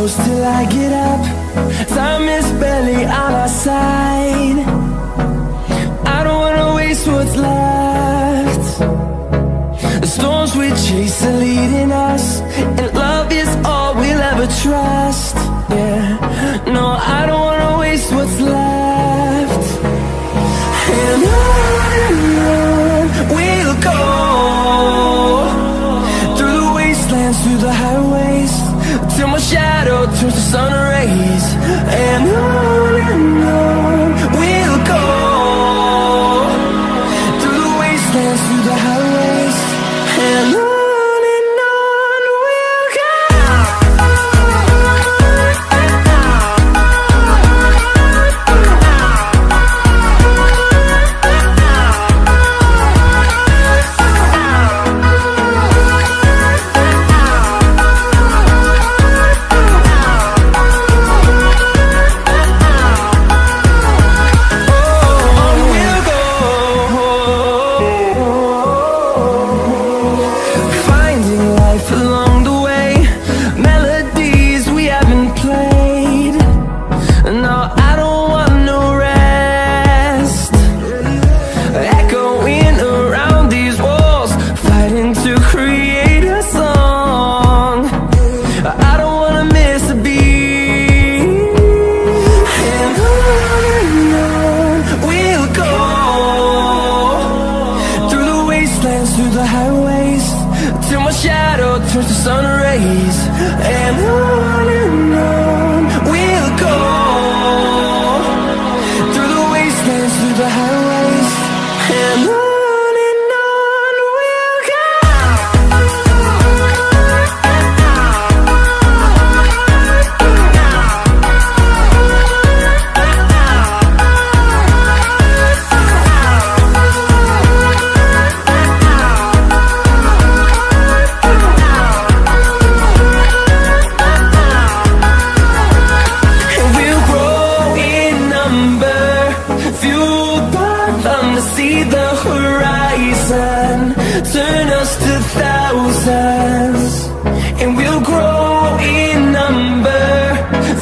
close till I get up. Time is barely on our side. I don't wanna waste what's left. The storms we chase are leading us, and love is all we'll ever trust. Yeah, no, I don't wanna waste what's left. And on we'll go, through the wastelands, through the highways, till my shadow turns to sun rays. And on we'll go, through the wastelands, through the highways, and on we'll go. Through the highways, till my shadow turns to sun rays. And on we'll go, through the wastelands, through the highways, and on we'll go. See the horizon, turn us to thousands, and we'll grow in number,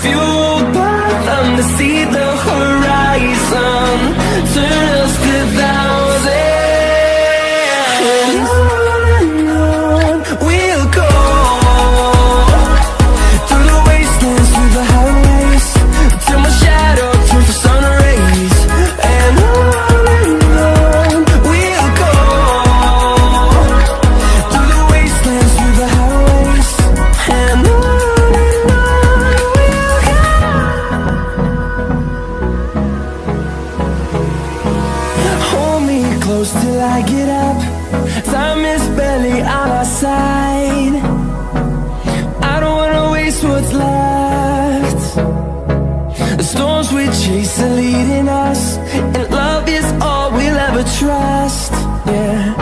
fueled by them to see the horizon, turn us to thousands. And on we'll go, through the wastelands, through the highways, till my shadow turns to sun rays. And close till I get up. Time is barely on our side. I don't wanna waste what's left. The storms we chase are leading us, and love is all we'll ever trust. Yeah,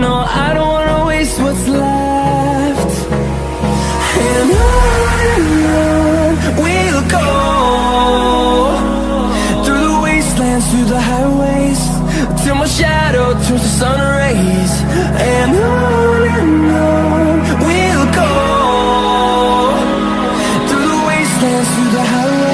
no, I don't wanna waste what's left. And on we'll go, through the wastelands, through the highways, till my shadow turns to sun rays. And on we'll go, through the wastelands, through the highways.